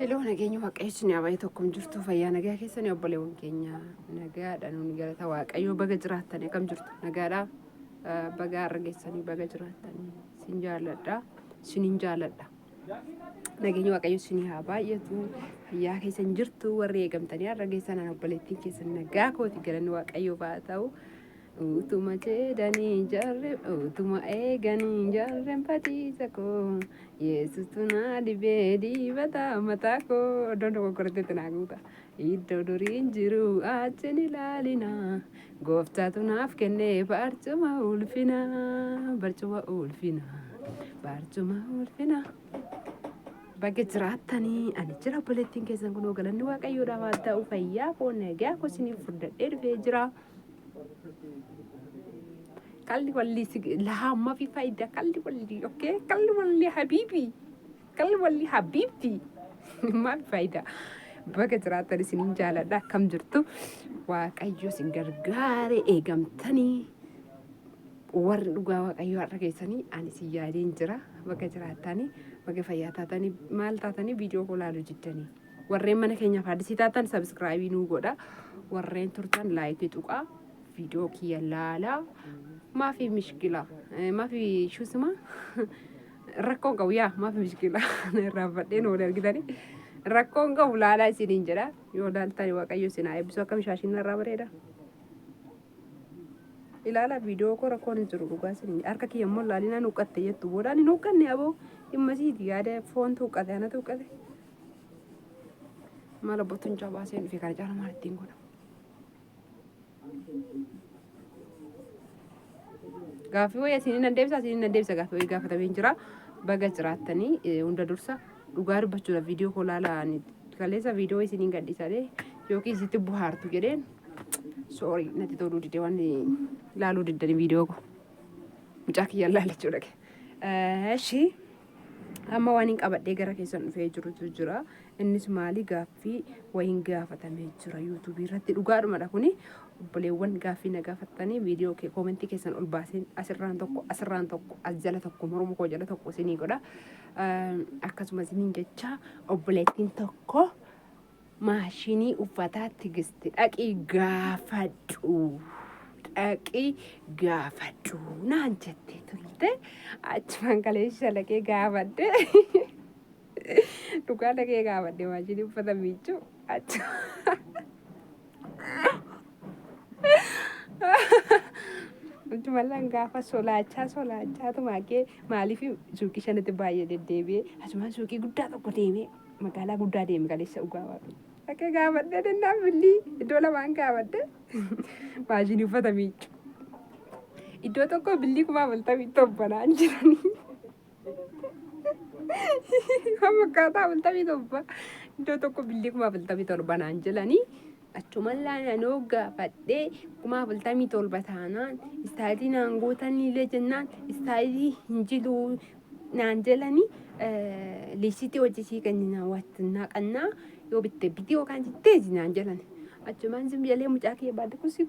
Hello, nageenya waaqayyoon yaabaa tokko jirtu fayyaa nagaa keessanii obboleewwan keenya nagaadha nuuni galata waaqayyoo baga jiraatanii akkam jirtu nagaadha baga argeessanii baga jiraatanii sin jaalladha sinin jaalladha nageenya waaqayyoo sin haa baay'atu fayyaa keessan jirtu warri eegamtanii argeessan obboleettiin keessan nagaa kooti galanni waaqayyoo baa ta'u utuma jedhanii jarre utuma eeganii jarren patiisa koo yesuutu naa dhibee dibata mataa koo iddoo dogoggorteetti naa guuta iddoo duriin jiru achiin ilaalina gooftaatu naaf kennee barcuma ulfina barcuma ulfina barcuma ulfina baga jiraatanii ani jira obboleettiin keessan kunoo galanni waaqayyoodhaaf haa ta'u fayyaa koo nagaa koo isiniif furdadhee dhufee jira. Kalli walli laha ma fi faida kalli walli okay kalli walli habibi ma fi faida baga jiraatanii sinin jaalladha akkam jirtu waaqayyo sin gargaare eegamtanii warri dhugaa waaqayyo har'a keessanii ani si yaadeen jira baga jiraatanii baga fayyaa taatanii maal taatanii viidiyoo koo ilaaluu jiddanii warreen mana keenyaaf addisii taatan subscribe nuu godha warreen turtan like tuqaa video kiyya laala ما في مشكلة ما في شو اسمه ركون قوية ما في مشكلة رافدين ولا كذا ركون قولا لا سنين جرا يودال تاني وكايو سناي بس كم شاشين رابريدا إلا لا فيديو كو ركون نزرو كاسين أركا كي يمول لالينا نوكت يتو بودا ني نوكن ني أبو يمسي ديادة فون توكت أنا توكت ما لبطن جاباسين في كارجال مارتين كنا gaafi waya sinin deebisa gaafi waya gaafatamee jira baga jiraatanii hunda dursa dhugaa dubbachuudha viidiyoo koo laalaan kaleessa viidiyoo isiniin gadhiisanii yookiin isitti buhaartu jedheen sorry natti toluu didee waan laaluu diddanii viidiyoo koo mucaa kiyyaan laalachuudha eshi amma waan hin qabadhee gara keessan dhufee jirutu jira innis maali gaaffii wayin gaafatamee jira yuutuubii irratti dhugaadhumadha kuni obboleewwan gaaffii na gaafattanii viidiyoo kee koomentii keessan ol baaseen asirraan tokko as jala tokko morma koo jala tokko isinii godha akkasumas isiniin jecha obboleettiin tokko maashinii uffataa tigisti dhaqii gaafadhu naan jettee turte achumaan kaleessa laqee gaafadhe dhugaa laqee gaafadhe maashinii uffata miiccuu achu Jumalan gaafa solaachaa tumaakee maaliif suuqii shanatti baay'ee deddeebi'ee asumaan suuqii guddaa tokko deemee magaalaa guddaa deeme kaleessa dhugaa waaqni. Akka gaafadhee dennaan bilii iddoo lamaan gaafadhee maashinii uffata miiccu. Iddoo tokko bilii 47 jiranii. Fakkaataa 47 iddoo tokko bilii 47 jiranii. Achuma laanoo gaafadhee 47 taanaan istaayilii naan gootanii jennaan istaayilii hin jiru naan jedhanii liisitii hojjetii kennina wattinaa qannaa yoo bitte viidiyoo kan jettee naan jedhan achumaan zimbiyalee mucaa kee baadde kusi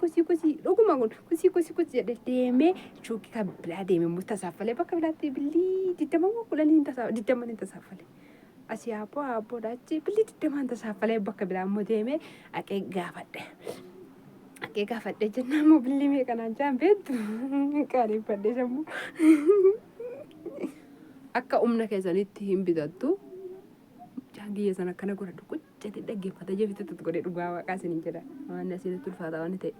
dhuguma kun kusi jedhe deemee shuukii kan biraa deeme mutasaafalee bakka biraatti bilii 20 tasaafalee. Asii abbo dachi bilii 20 tasaafalee bakka biraa immoo deemee aqee gaafadhe jennaan immoo bilii meeqanaan jaan beektu qaariifadhe sammuu akka humna keessanitti hin bitattu jaangiyya sana akkana godhadhu quccate dhaggeeffata jeefitetti godhee dhugaa waaqaa isiniin jedha waan asinitti ulfaata waan ta'e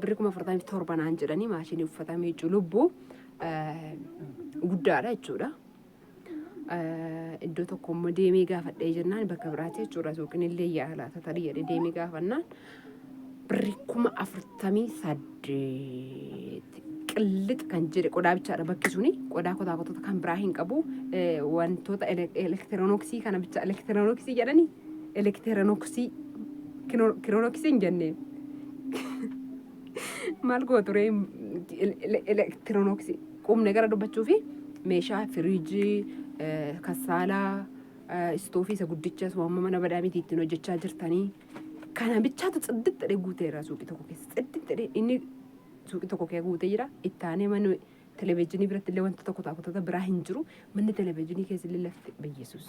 birri 47 naan jedhanii maashinii uffata miiccuu lubbuu guddaadha jechuudha. Iddoo tokko immoo deemee gaafadhee jennaan bakka biraatti jechuudha suuqiin illee yaalaata tarii jedhee deemee gaafannaan birri 48 qillix kan jedhe qodaa bichaadha bakki suni qodaa kotaa kan biraa hin qabu wantoota elektirooniksii kana bicha elektirooniksii jedhanii elektirooniksii hin jenneen maal gooture elektirooniksii qubne gara dubbachuu fi meeshaa firiijii kasaalaa istoofii isa guddicha waamma mana badaamiitii ittiin hojjechaa jirtanii kana bichaatu xiddixxedhe guuteera suuqii tokko keessa xiddixxedhe inni suuqii tokko kee guutee jira ittaanee mana televezyiinii biratti illee wanta tokko biraa hin jiru manni televezyiinii keessa illee lafti beeyyesuus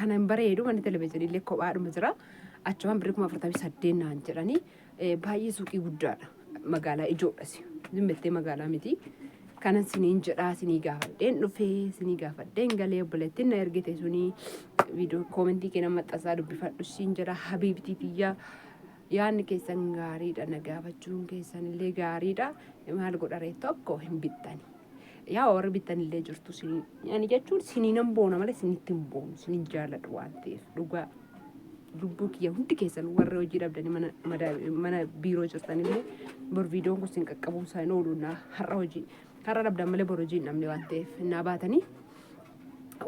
kanan bareedu manni televezyiinii illee kophaadhuma jira. Achumaan birrii 48 naan jedhanii baay'ee suuqii guddaadha. Magaalaa ijoodhas. Zimmettee magaalaa miti. Kanan siniin jedhaa sinii gaafadheen dhufee sinii gaafadheen galee obboleettiin na ergite sunii viidiyoo koomentii kenna maxxansaa dubbifadhu siin jedha habiibtii tiyyaa. Yaanni keessan gaariidha na gaafachuun keessan illee gaariidha. Maal godharee tokko hin bittani. Yaa warri bittanillee jirtu sinii. Yaani jechuun sinii nan boona malee sinitti hin boonu. Siniin jaalladhu waan ta'eef dhugaa. Lubbuu kiyya hundi keessan warra hojii dhabdanii mana biiroo jirtanillee bor viidiyoon kun sin qaqqabuun isaa hin oolu har'a hojii har'a dhabdan malee bor hojii hin dhabne waan ta'eef naa baatanii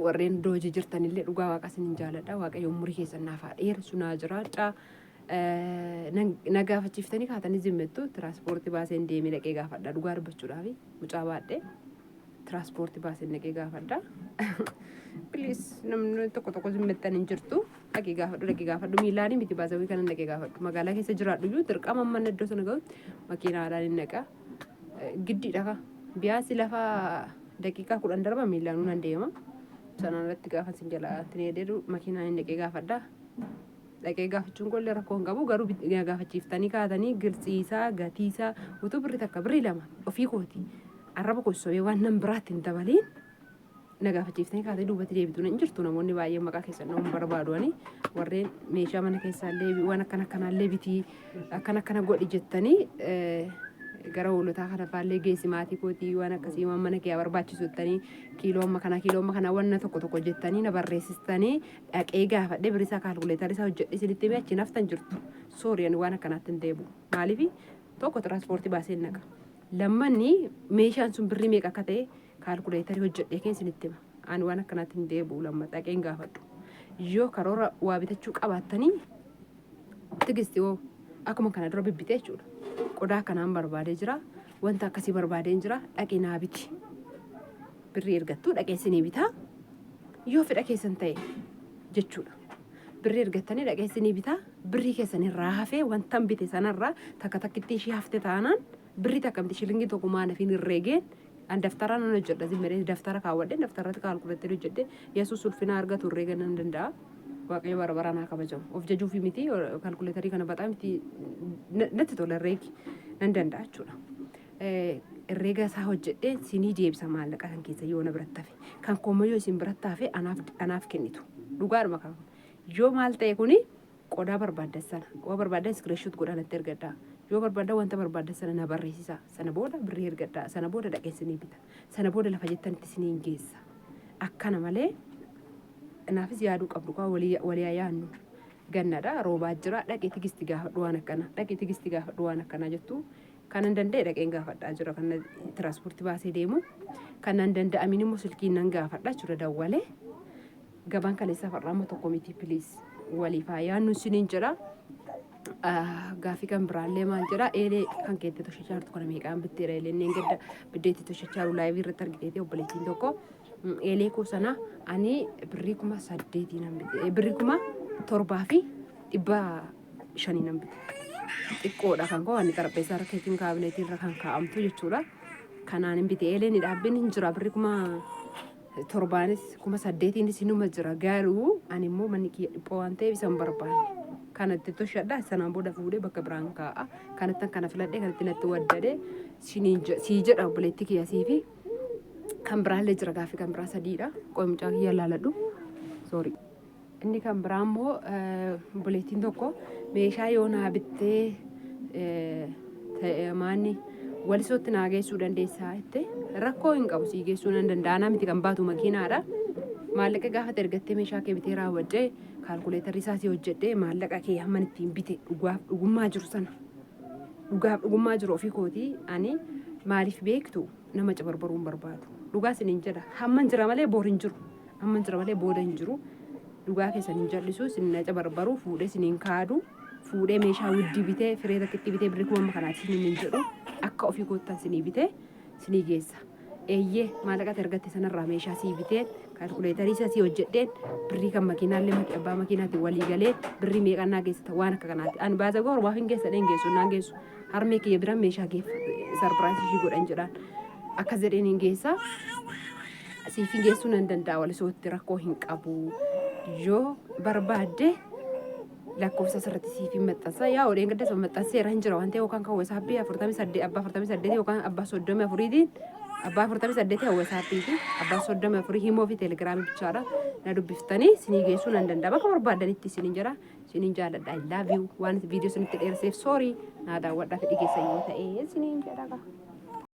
warreen hojii jirtanillee dhugaa waaqa siniin jaalladha waaqayyo umurii keessan naaf haa dheeressu naa jiraadha. Na gaafachiiftanii kaatanii zimmettu tiraanspoortii baaseen deemee dhaqee gaafadha dhugaa dubbachuudhaaf mucaa baadhee tiraanspoortii baaseen dhaqee gaafadha. Please namni tokko zimmettan hin jirtu dhaqee gaafadhu miilaanii miti baasawii kanan dhaqee gaafadhu magaalaa keessa jiraadhu iyyuu dirqama manna iddoo sana ga'utti makiinaadhaan hin dhaqa giddiidha biyaasi lafa daqiiqaa 10 darba miilaanuu nan deema sanaan irratti gaafa sin jala tineedheedu makiinaan hin dhaqee gaafadha. Dhaqee gaafachuun gollee rakkoo hin qabu garuu gaafachiiftanii kaatanii girsiisaa gatiisaa utuu birri takka birri 2 ofii kooti arraba kosobee waan nan biraatti hin dabaliin. Na gaafachiiftanii kaatee duubatti deebitu hin jirtu namoonni baay'een maqaa keessan nama barbaaduani warreen meeshaa mana keessaallee waan akkanaallee bitii akkana godhi jettanii gara hoolotaa kana faallee geessi maatii kootii waan akkasii waan mana kee barbaachisu jettanii kiilooma kana wanna tokko jettanii na barreessistanii dhaqee gaafadhee birisaa kaalkuleetarii isaa hojjedhe isinitti mee achi naftan jirtu sooriyaan waan akkanaatti hin deebu maaliif tokko tiraanspoortii baasee naqa lammanni meeshaan sun birrii meeqa akka ta'e kaalkuleetarii hojjedhee keensinitti hima ani waan akkanaatti hin deebi'u lamma dhaqeen gaafadhu yoo karoora waa bitachuu qabaattanii tigisti hoo akkuma kana dura bibbitee jechuudha qodaa kanaan barbaadee jira wanta akkasii barbaadeen jira dhaqee naa biti birrii ergattuu dhaqee sinii bitaa yoo fedha keessan ta'e jechuudha birrii ergattanii dhaqee sinii bitaa birrii keessan irraa hafee wantan bite sanarraa takkitti ishii hafte taanaan birrii takka miti shilingii tokko maanafiin irreegeen an daftara nan hojjedha zimmeree daftara kaawwadhe daftarratti kaalkuleettee hojjedhe yesuus ulfina argatu irreegan nan danda'a waaqayyo bara naa kabajamu of jajuufi miti kaalkuleetarii kana baxaa miti natti tola irreegi nan danda'a jechuudha. Irreega isaa hojjedhe sinii deebisa maallaqa kan keessa yoo na biratti hafe kan koommoo isin biratti hafe anaaf kennitu dhugaadhuma kan yoo maal ta'e kuni qodaa barbaaddan sana waa barbaaddan iskiriishuut godhanatti ergadhaa. Yoo barbaadda wanta barbaadda sana na barreessisa sana booda birrii ergadhaa sana booda dhaqeessanii bita sana booda lafa jettanitti isiniin geessa akkana malee naafis yaaduu qabdu kaa walii yaannu gannadha roobaa jira dhaqee tigisti gaafadhu waan akkanaa jettu kanan danda'e dhaqeen gaafadhaa jira kan tiraanspoortii baasee deemu kanan danda'amin immoo silkiin nan gaafadhaa jira dawwalee gabaan kaleessaa farraama tokko miti piliis waliif yaannu isiniin jedha. Gaafii kan biraallee maal jedhaa eelee kan keetti toshachaartu kana meeqaan bitteera eeleen gadda biddeetti toshachaaru laayivii irratti argiteeti obboleettiin tokko eelee koo sana ani birrii 8 nan bite birrii 7,500 nan bite xiqqoodha kan koo ani qarapheessaa irra keetiin kaabineetii irra kan kaa'amtu jechuudha kanaan hin bite eeleen dhaabbiin hin jira birrii 7,000 8,000 sinuma jira garuu ani immoo manni kiyya dhiphoo waan ta'eef isan barbaanne. Kanatti toshadhaa sanaan booda fuudhee bakka biraan kaa'a kanatti kana filadhee kanatti natti waddadee sii jedha obboleettii kiyya siifi kan biraallee jira gaafii kan biraa sadiidha qoomicaa kiyya laaladhu sorry inni kan biraa immoo obboleettiin tokko meeshaa yoo naa bittee maanni walisootti naa geessuu dandeessaa jettee rakkoo hin qabu sii geessuu nan danda'a naa miti kan baatu makiinaadha maallaqa gaafa ergattee meeshaa kee bitee raawwadhee kaalkuleetarii isaa si hojjedhee maallaqa kee hamman ittiin bite dhugummaa jiru sana dhugummaa jiru ofii kootii ani maaliif beektu nama cabarbaruu hin barbaadu dhugaa siniin jedha hamman jira malee boor hin jiru hamman jira malee booda hin jiru dhugaa keessan hin jallisu sinna cabarbaruu fuudhee siniin kaadu fuudhee meeshaa widdii bitee firee takkitti bitee birrii 2,000 siniin hin jedhu akka ofii koottan sinii bitee sinii geessa. Eeyyee maallaqa ergatte sanarraa meeshaa sii bitee kaalkuleetarii isaa sii hojjedheen birrii kan makiinaallee abbaa makiinaatti walii galee birrii meeqannaa geessita waan akka kanaatti ani baasa goor waa hin geessadheen geessu naan geessu harmee kiyya biran meeshaa sarpiraayisii ishii godhan jedhaan akkas jedheen hin geessa siif hin geessuu nan danda'a walisootti rakkoo hin qabu yoo barbaadde lakkoofsa sirriitti siif hin maxxansa yaa odeen gadda sun maxxanseera hin jira waan ta'eef yookaan kan WhatsApp 48 abbaa 48 yookaan abbaa 34tiin abbaa 48 WhatsAppiti abbaa 34 himoo fi telegiraamii bichaadha na dubbiftanii sinii geessuu nan danda'a bakka barbaadanitti sinin jira sinin jaaladha I love you waan viidiyoo sunitti dheerseef sorry naa daawwadhaa fedhii keessa yoo ta'e sinin jedha.